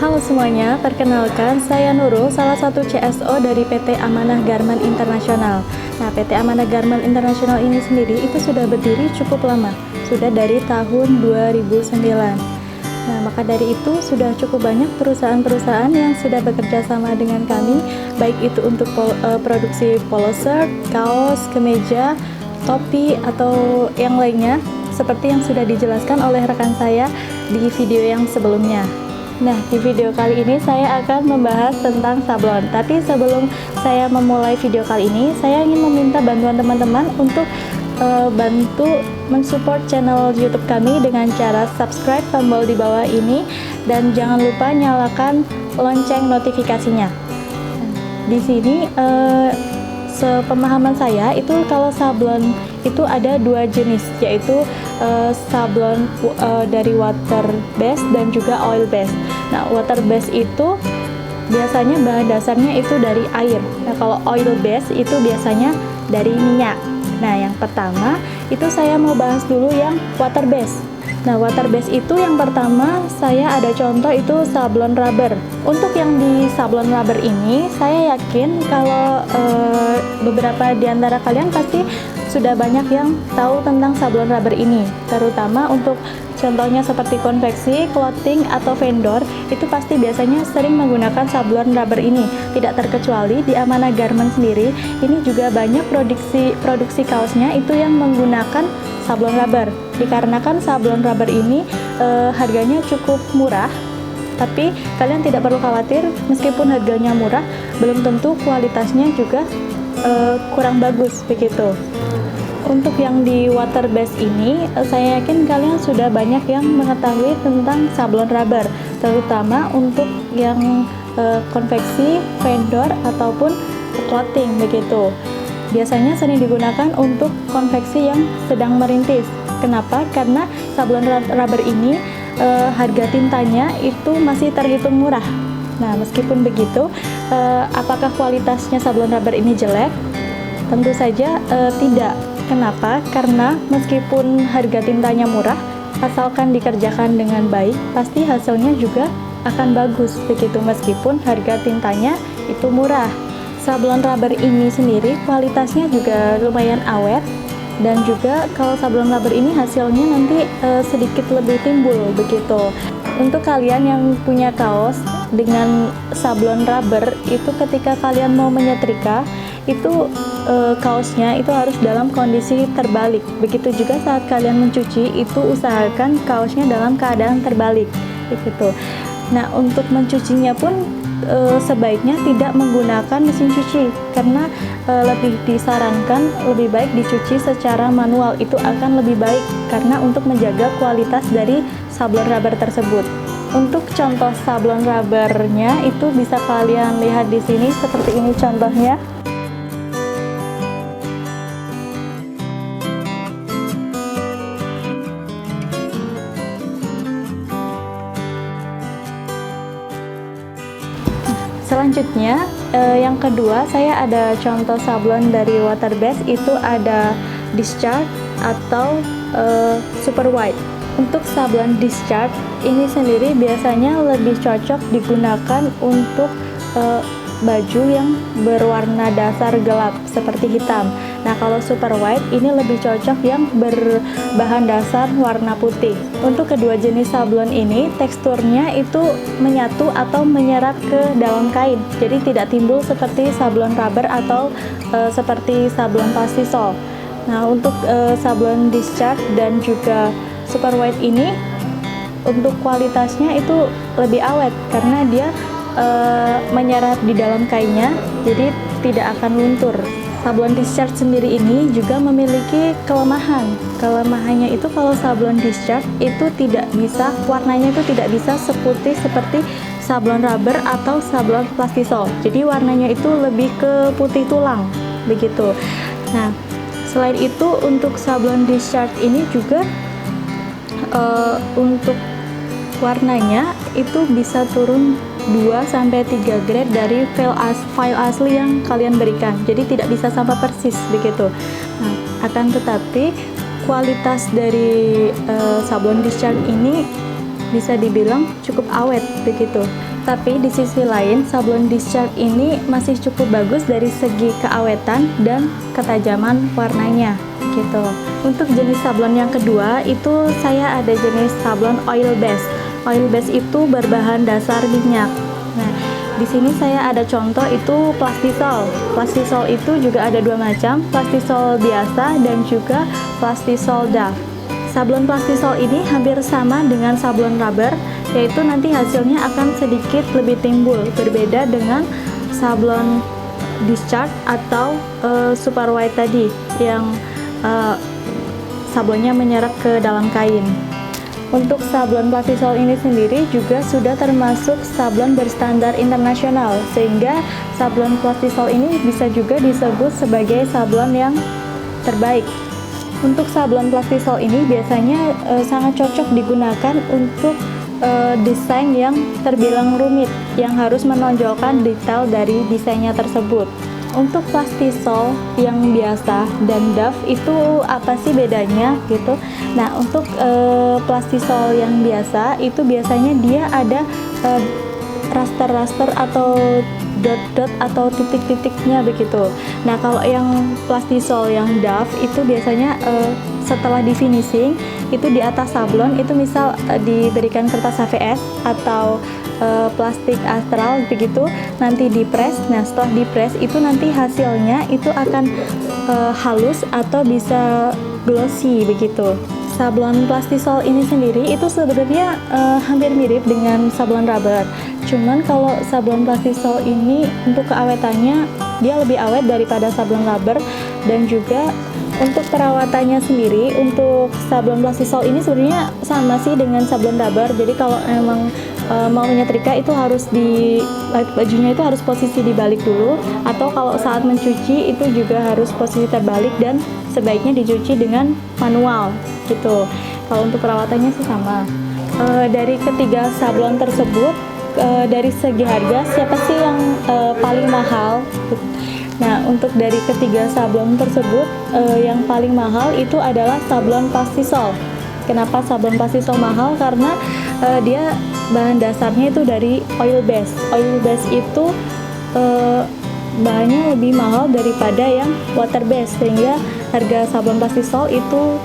Halo semuanya, perkenalkan saya Nurul, salah satu CSO dari PT Amanah Garment Internasional. Nah, PT Amanah Garment Internasional ini sendiri itu sudah berdiri cukup lama, sudah dari tahun 2009. Nah, maka dari itu sudah cukup banyak perusahaan-perusahaan yang sudah bekerja sama dengan kami, baik itu untuk produksi polo shirt, kaos, kemeja, topi, atau yang lainnya, seperti yang sudah dijelaskan oleh rekan saya di video yang sebelumnya. Nah, di video kali ini saya akan membahas tentang sablon. Tapi sebelum saya memulai video kali ini, saya ingin meminta bantuan teman-teman untuk bantu mensupport channel YouTube kami dengan cara subscribe tombol di bawah ini dan jangan lupa nyalakan lonceng notifikasinya. Di sini sepemahaman saya itu kalau sablon itu ada dua jenis, yaitu sablon dari water based dan juga oil based. Nah, water based itu biasanya bahan dasarnya itu dari air. Nah, kalau oil based itu biasanya dari minyak. Nah, yang pertama itu saya mau bahas dulu yang water based. Nah, water based itu yang pertama saya ada contoh itu sablon rubber. Untuk yang di sablon rubber ini saya yakin kalau beberapa di antara kalian pasti sudah banyak yang tahu tentang sablon rubber ini, terutama untuk contohnya seperti konveksi, clothing, atau vendor, itu pasti biasanya sering menggunakan sablon rubber ini. Tidak terkecuali di Amanah Garment sendiri, ini juga banyak produksi kaosnya itu yang menggunakan sablon rubber. Dikarenakan sablon rubber ini harganya cukup murah, tapi kalian tidak perlu khawatir, meskipun harganya murah, belum tentu kualitasnya juga kurang bagus begitu. Untuk yang di water based ini, saya yakin kalian sudah banyak yang mengetahui tentang sablon rubber, terutama untuk yang konveksi, vendor, ataupun clothing begitu. Biasanya sering digunakan untuk konveksi yang sedang merintis. Kenapa? Karena sablon rubber ini harga tintanya itu masih terhitung murah. Nah, meskipun begitu, apakah kualitasnya sablon rubber ini jelek? Tentu saja tidak. Kenapa? Karena meskipun harga tintanya murah, asalkan dikerjakan dengan baik, pasti hasilnya juga akan bagus begitu, meskipun harga tintanya itu murah. Sablon rubber ini sendiri kualitasnya juga lumayan awet, dan juga kalau sablon rubber ini hasilnya nanti sedikit lebih timbul begitu. Untuk kalian yang punya kaos dengan sablon rubber, itu ketika kalian mau menyetrika, itu kaosnya itu harus dalam kondisi terbalik. Begitu juga saat kalian mencuci, itu usahakan kaosnya dalam keadaan terbalik begitu. Nah, untuk mencucinya pun sebaiknya tidak menggunakan mesin cuci, karena lebih disarankan lebih baik dicuci secara manual. Itu akan lebih baik karena untuk menjaga kualitas dari sablon rubber tersebut. Untuk contoh sablon rubbernya itu bisa kalian lihat di sini seperti ini contohnya. Selanjutnya, yang kedua saya ada contoh sablon dari water based, itu ada discharge atau super white. Untuk sablon discharge ini sendiri biasanya lebih cocok digunakan untuk baju yang berwarna dasar gelap seperti hitam. Nah, kalau super white ini lebih cocok yang berbahan dasar warna putih. Untuk kedua jenis sablon ini teksturnya itu menyatu atau menyerap ke dalam kain, jadi tidak timbul seperti sablon rubber atau seperti sablon plastisol. Nah, untuk sablon discharge dan juga super white ini untuk kualitasnya itu lebih awet karena dia menyerap di dalam kainnya, jadi tidak akan luntur. Sablon discharge sendiri ini juga memiliki kelemahan. Kelemahannya itu kalau sablon discharge itu tidak bisa, warnanya itu tidak bisa seputih seperti sablon rubber atau sablon plastisol. Jadi warnanya itu lebih ke putih tulang begitu. Nah, selain itu untuk sablon discharge ini juga untuk warnanya itu bisa turun 2-3 grade dari file asli yang kalian berikan, jadi tidak bisa sama persis begitu. Nah, akan tetapi kualitas dari sablon discharge ini bisa dibilang cukup awet begitu. Tapi di sisi lain, sablon discharge ini masih cukup bagus dari segi keawetan dan ketajaman warnanya gitu. Untuk jenis sablon yang kedua itu saya ada jenis sablon oil base. Oil base itu berbahan dasar minyak. Nah, di sini saya ada contoh itu plastisol. Plastisol itu juga ada dua macam, plastisol biasa dan juga plastisol DAF. Sablon plastisol ini hampir sama dengan sablon rubber, yaitu nanti hasilnya akan sedikit lebih timbul, berbeda dengan sablon discharge atau super white tadi yang sablonnya menyerap ke dalam kain. Untuk sablon plastisol ini sendiri juga sudah termasuk sablon berstandar internasional, sehingga sablon plastisol ini bisa juga disebut sebagai sablon yang terbaik. Untuk sablon plastisol ini biasanya sangat cocok digunakan untuk desain yang terbilang rumit, yang harus menonjolkan detail dari desainnya tersebut. Untuk plastisol yang biasa dan DAF itu apa sih bedanya gitu? Nah, untuk plastisol yang biasa itu biasanya dia ada raster-raster atau dot-dot atau titik-titiknya begitu. Nah, kalau yang plastisol yang DAF itu biasanya setelah di finishing itu di atas sablon itu misal diberikan kertas HVS atau plastik astral begitu, nanti dipres. Nah, setelah dipres itu nanti hasilnya itu akan halus atau bisa glossy begitu. Sablon plastisol ini sendiri itu sebenarnya hampir mirip dengan sablon rubber. Cuman kalau sablon plastisol ini untuk keawetannya dia lebih awet daripada sablon rubber, dan juga untuk perawatannya sendiri untuk sablon plastisol ini sebenarnya sama sih dengan sablon rubber. Jadi kalau memang mau menyetrika itu harus bajunya itu harus posisi dibalik dulu, atau kalau saat mencuci itu juga harus posisi terbalik dan sebaiknya dicuci dengan manual gitu. Kalau untuk perawatannya sih sama. Dari ketiga sablon tersebut, dari segi harga siapa sih yang paling mahal? Nah, untuk dari ketiga sablon tersebut yang paling mahal itu adalah sablon plastisol. Kenapa sablon plastisol mahal? Karena dia bahan dasarnya itu dari oil base. Oil base itu bahannya lebih mahal daripada yang water base, sehingga harga sablon plastisol itu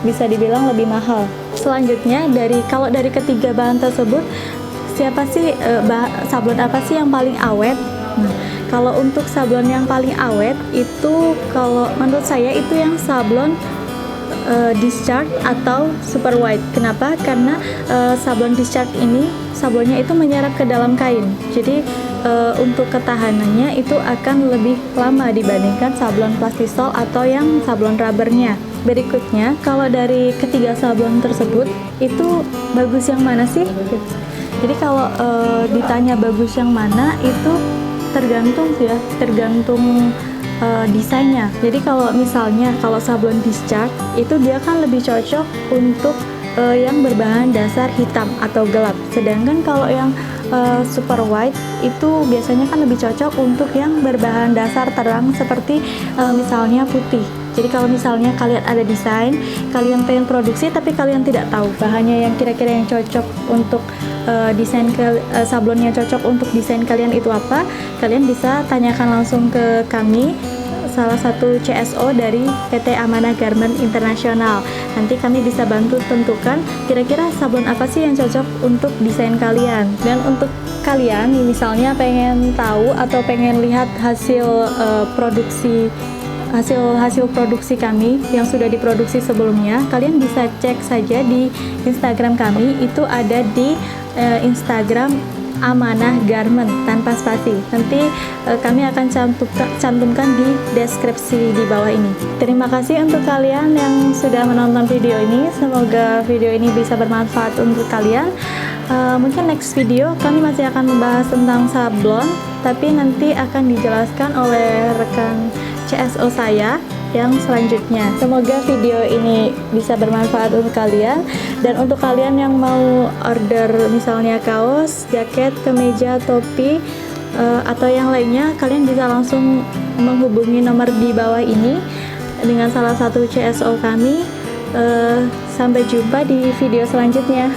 bisa dibilang lebih mahal. Selanjutnya kalau dari ketiga bahan tersebut siapa sih sablon apa sih yang paling awet? Nah, kalau untuk sablon yang paling awet itu kalau menurut saya itu yang sablon discharge atau super white. Kenapa? Karena sablon discharge ini sablonnya itu menyerap ke dalam kain. Jadi untuk ketahanannya itu akan lebih lama dibandingkan sablon plastisol atau yang sablon rubbernya. Berikutnya, kalau dari ketiga sablon tersebut itu bagus yang mana sih? Jadi kalau ditanya bagus yang mana itu tergantung ya, tergantung desainnya. Jadi kalau misalnya kalau sablon discharge itu dia kan lebih cocok untuk yang berbahan dasar hitam atau gelap. Sedangkan kalau yang super white itu biasanya kan lebih cocok untuk yang berbahan dasar terang seperti misalnya putih. Jadi kalau misalnya kalian ada desain, kalian pengen produksi tapi kalian tidak tahu bahannya yang kira-kira yang cocok untuk desain sablonnya cocok untuk desain kalian itu apa, kalian bisa tanyakan langsung ke kami, salah satu CSO dari PT Amanah Garment Internasional. Nanti kami bisa bantu tentukan kira-kira sablon apa sih yang cocok untuk desain kalian. Dan untuk kalian misalnya pengen tahu atau pengen lihat hasil produksi kami yang sudah diproduksi sebelumnya, kalian bisa cek saja di Instagram kami, itu ada di Instagram Amanah Garment tanpa spasi. Nanti kami akan cantumkan di deskripsi di bawah ini. Terima kasih untuk kalian yang sudah menonton video ini. Semoga video ini bisa bermanfaat untuk kalian. Mungkin next video kami masih akan membahas tentang sablon, tapi nanti akan dijelaskan oleh rekan CSO saya yang selanjutnya. Semoga video ini bisa bermanfaat untuk kalian, dan untuk kalian yang mau order misalnya kaos, jaket, kemeja, topi atau yang lainnya, kalian bisa langsung menghubungi nomor di bawah ini dengan salah satu CSO kami. Sampai jumpa di video selanjutnya.